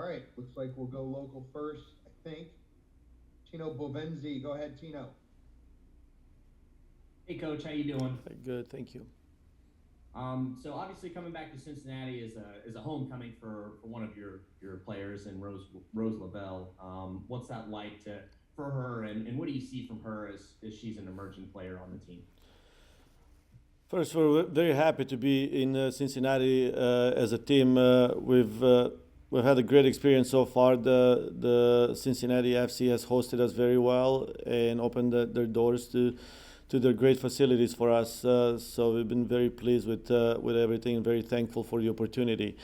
right, looks like we'll go local first, I think. Tino Bovenzi, go ahead, Tino. Hey, Coach, how you doing? Good, thank you. So obviously coming back to Cincinnati is a homecoming for one of your players in Rose Lavelle. What's that like to for her, and what do you see from her as she's an emerging player on the team? First, we're very happy to be in Cincinnati as a team. We've had a great experience so far. The Cincinnati FC has hosted us very well and opened their doors to their great facilities for us. So we've been very pleased with everything and very thankful for the opportunity.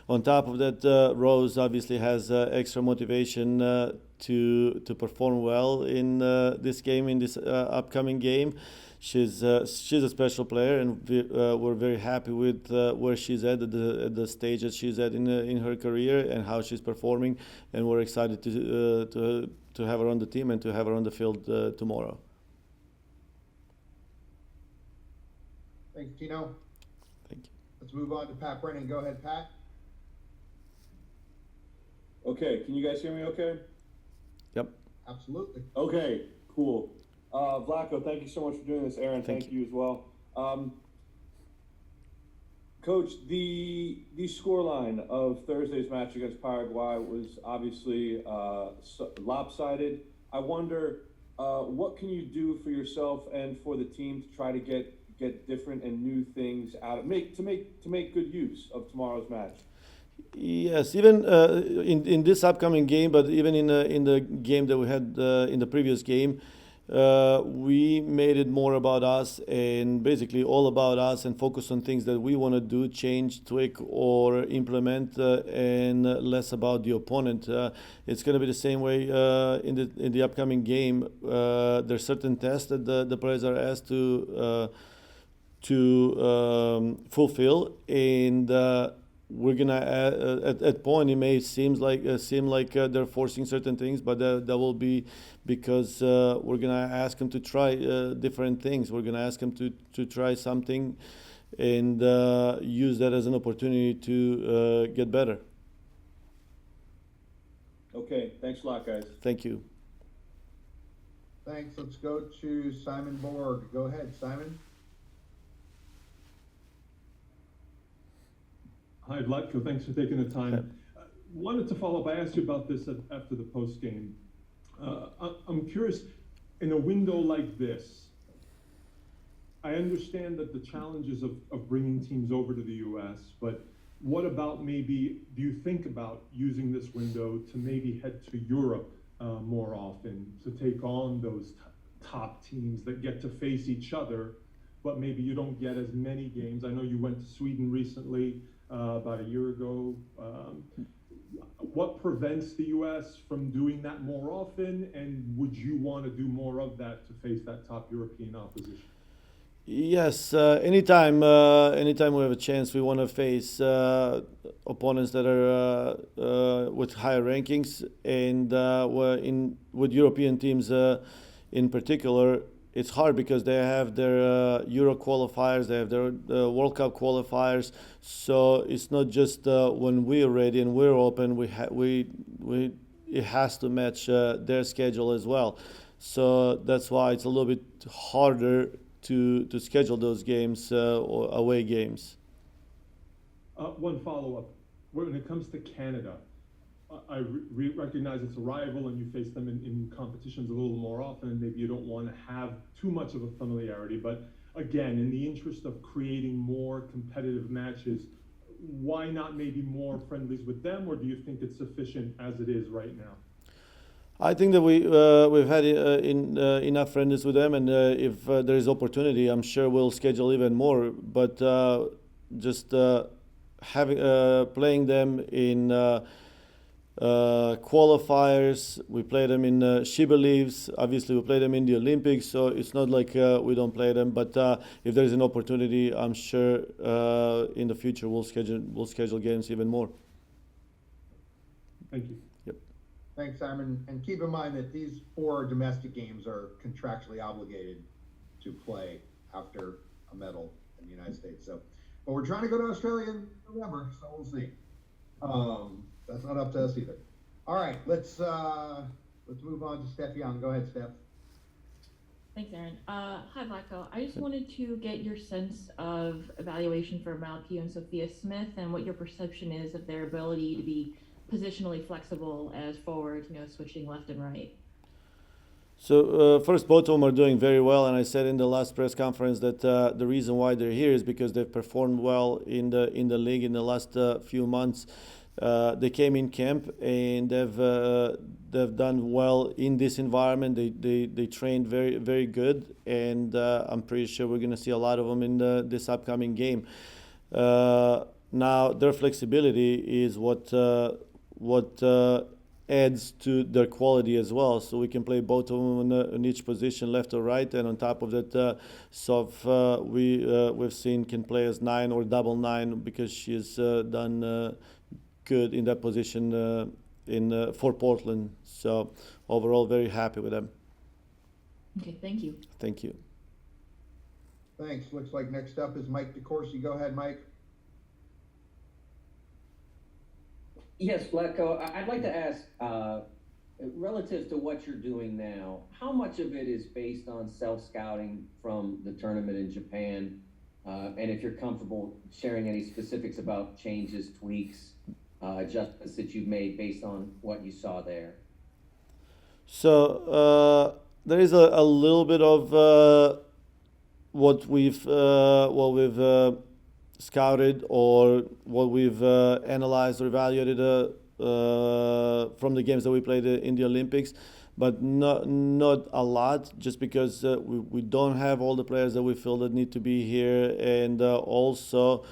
On top of that, Rose obviously has extra motivation to perform well in this game, in this upcoming game. She's a special player, and we're very happy with where she's at the stage that she's at in her career and how she's performing. And we're excited to have her on the team and to have her on the field tomorrow. Thanks, Tino. Thank you. Let's move on to Pat Brennan. Go ahead, Pat. Okay, can you guys hear me okay? Yep. Absolutely. Okay, cool. Vlatko, thank you so much for doing this. Aaron, thank you as well. Coach, the scoreline of Thursday's match against Paraguay was obviously lopsided. I wonder, what can you do for yourself and for the team to try to get different and new things out of to make good use of tomorrow's match? Yes, even in this upcoming game, but even in the game that we had in the previous game, we made it more about us and basically all about us and focus on things that we want to do, change, tweak, or implement, and less about the opponent. It's going to be the same way in the upcoming game. There's certain tests that the players are asked to fulfill, and we're gonna at point it may seem like they're forcing certain things, but that will be because we're gonna ask them to try different things. We're gonna ask them to try something and use that as an opportunity to get better. Okay, thanks a lot, guys. Thank you. Thanks. Let's go to Simon Borg. Go ahead, Simon. Hi, Vlatko. Thanks for taking the time. Wanted to follow up. I asked you about this after the post game. I'm curious, in a window like this, I understand that the challenges of bringing teams over to the U.S., but what about maybe, do you think about using this window to maybe head to Europe more often, to take on those top teams that get to face each other, but maybe you don't get as many games? I know you went to Sweden recently, about a year ago. What prevents the U.S. from doing that more often, and would you want to do more of that to face that top European opposition? Yes, anytime we have a chance, we want to face opponents that are with higher rankings, and with European teams in particular. It's hard because they have their Euro qualifiers, they have their World Cup qualifiers. So it's not just when we're ready and we're open. It has to match their schedule as well. So that's why it's a little bit harder to schedule those games or away games. One follow-up. When it comes to Canada, I recognize it's a rival and you face them in competitions a little more often, and maybe you don't want to have too much of a familiarity. But again, in the interest of creating more competitive matches, why not maybe more friendlies with them, or do you think it's sufficient as it is right now? I think that we've had enough friendlies with them, and if there is opportunity, I'm sure we'll schedule even more. But just playing them in qualifiers, we play them in Shiba Leaves. Obviously, we play them in the Olympics, so it's not like we don't play them. But if there is an opportunity, I'm sure in the future we'll schedule games even more. Thank you. Yep. Thanks, Simon. And keep in mind that these 4 domestic games are contractually obligated to play after a medal in the United States. So, but we're trying to go to Australia in November, so we'll see. That's not up to us either. All right, let's move on to Steph Young. Go ahead, Steph. Thanks, Aaron. Hi, Vlatko. I just wanted to get your sense of evaluation for Malky and Sophia Smith and what your perception is of their ability to be positionally flexible as forwards, switching left and right. So first, both of them are doing very well, and I said in the last press conference that the reason why they're here is because they've performed well in the league in the last few months. They came in camp and they've done well in this environment. They trained very good, and I'm pretty sure we're going to see a lot of them in this upcoming game. Now their flexibility is what adds to their quality as well. So we can play both of them in each position, left or right. And on top of that, Soph, we've seen can play as 9 or double 9 because she's done good in that position for Portland. So overall, very happy with them. Okay, thank you. Thank you. Thanks. Looks like next up is Mike DeCourcy. Go ahead, Mike. Yes, Vlatko, I'd like to ask, relative to what you're doing now, how much of it is based on self-scouting from the tournament in Japan? And if you're comfortable sharing any specifics about changes, tweaks, adjustments that you've made based on what you saw there? So there is a little bit of what we've scouted or what we've analyzed or evaluated from the games that we played in the Olympics, but not a lot, just because we don't have all the players that we feel that need to be here, and also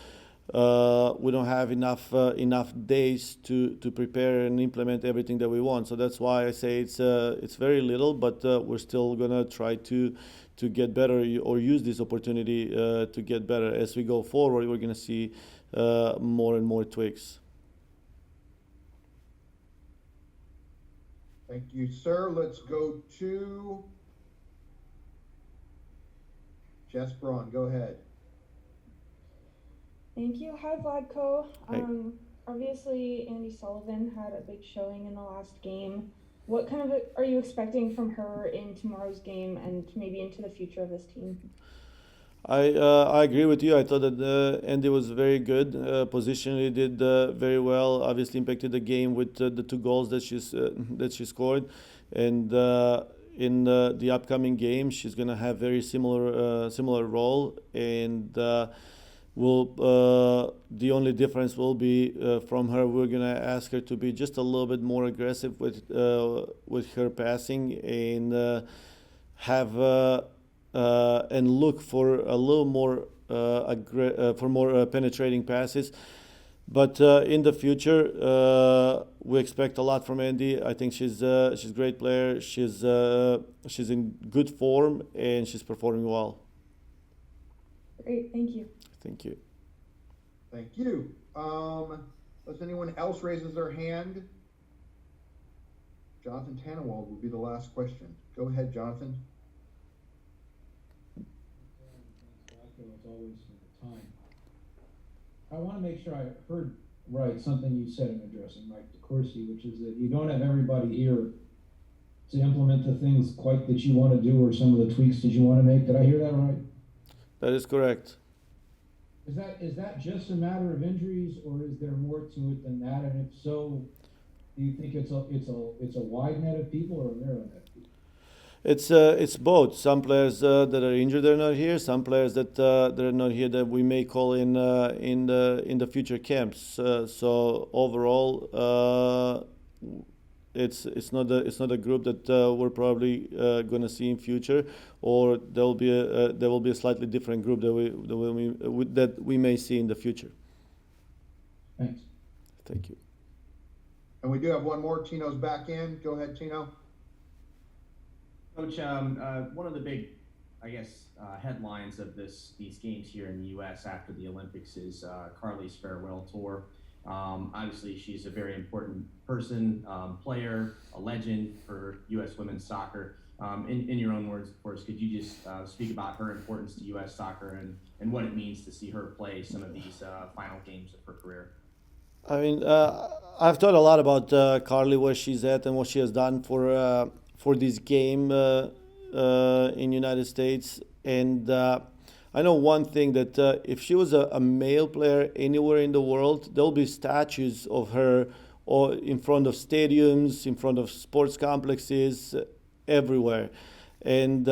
we don't have enough days to prepare and implement everything that we want. So that's why I say it's very little, but we're still gonna try to get better or use this opportunity to get better. As we go forward, we're gonna see more and more tweaks. Thank you, sir. Let's go to Jess Braun. Go ahead. Thank you. Hi, Vlatko. Hey. Obviously, Andy Sullivan had a big showing in the last game. What kind of are you expecting from her in tomorrow's game and maybe into the future of this team? I agree with you. I thought that Andy was very good. Positionally did very well. Obviously impacted the game with the 2 goals that she scored, and in the upcoming game she's gonna have very similar role, and the only difference will be from her. We're gonna ask her to be just a little bit more aggressive with her passing and have and look for a little more for more penetrating passes. But in the future, we expect a lot from Andy. I think she's a great player. She's in good form and she's performing well. Great, thank you. Thank you. Thank you. Unless anyone else raises their hand, Jonathan Tannenwald will be the last question. Go ahead, Jonathan. As always, for the time. I want to make sure I heard right something you said in addressing Mike DeCourcy, which is that you don't have everybody here to implement the things quite that you want to do or some of the tweaks that you want to make. Did I hear that right? That is correct. Is that just a matter of injuries, or is there more to it than that? And if so, do you think it's a wide net of people or a narrow net of people? It's both. Some players that are injured are not here. Some players that are not here that we may call in the future camps. So overall, it's not a group that we're probably going to see in future, or there will be a slightly different group that we may see in the future. Thanks. Thank you. And we do have one more. Tino's back in. Go ahead, Tino. Coach, one of the big, I guess, headlines of these games here in the U.S. after the Olympics is Carly's farewell tour. Obviously, she's a very important person, player, a legend for U.S. women's soccer. In your own words, of course, could you just speak about her importance to U.S. soccer and what it means to see her play some of these final games of her career? I mean, I've thought a lot about Carly, where she's at, and what she has done for this game in United States. And I know one thing that if she was a male player anywhere in the world, there'll be statues of her or in front of stadiums, in front of sports complexes, everywhere. And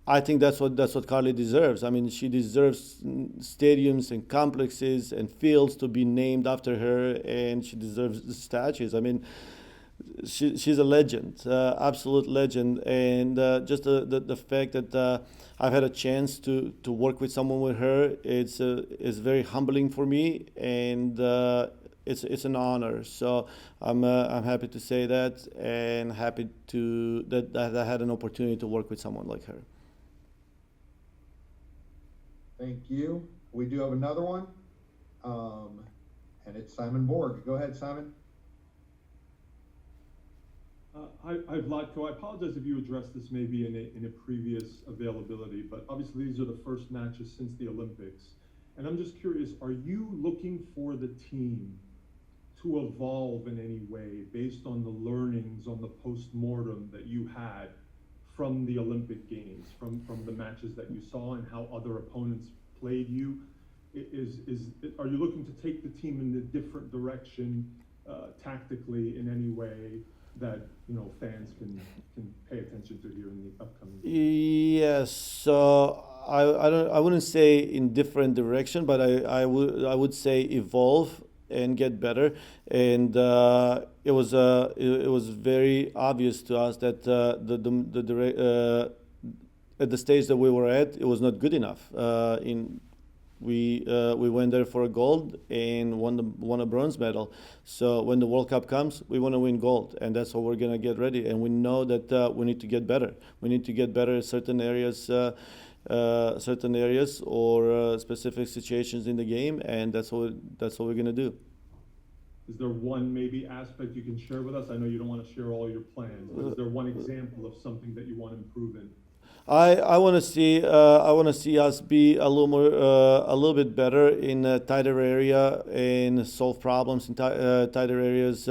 I think that's what Carly deserves. I mean, she deserves stadiums and complexes and fields to be named after her, and she deserves the statues. I mean, she's a legend, absolute legend, and just the fact that I've had a chance to work with someone with her, it's very humbling for me, and it's an honor. So I'm happy to say that, and happy that I had an opportunity to work with someone like her. Thank you. We do have another one, and it's Simon Borg. Go ahead, Simon. Hi, Vlatko. I apologize if you addressed this maybe in a previous availability, but obviously these are the first matches since the Olympics. And I'm just curious, are you looking for the team to evolve in any way based on the learnings on the post-mortem that you had from the Olympic Games, from the matches that you saw and how other opponents played you? Are you looking to take the team in a different direction tactically in any way that fans can pay attention to here in the upcoming games? Yes. So I wouldn't say in different direction, but I would say evolve and get better. And it was very obvious to us that at the stage that we were at, it was not good enough. We went there for a gold and won a bronze medal. So when the World Cup comes, we want to win gold, and that's what we're gonna get ready. And we know that we need to get better. We need to get better at certain areas or specific situations in the game, and that's what we're gonna do. Is there one maybe aspect you can share with us? I know you don't want to share all your plans, but is there one example of something that you want to improve in? I want to see us be a little bit better in tighter area and solve problems in tighter areas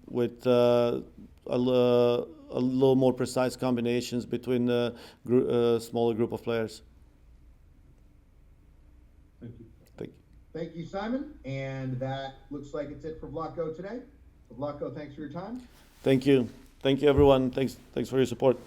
with a little more precise combinations between smaller group of players. Thank you. Thank you, Simon. And that looks like it's it for Vlatko today. So Vlatko, thanks for your time. Thank you, everyone. Thanks for your support.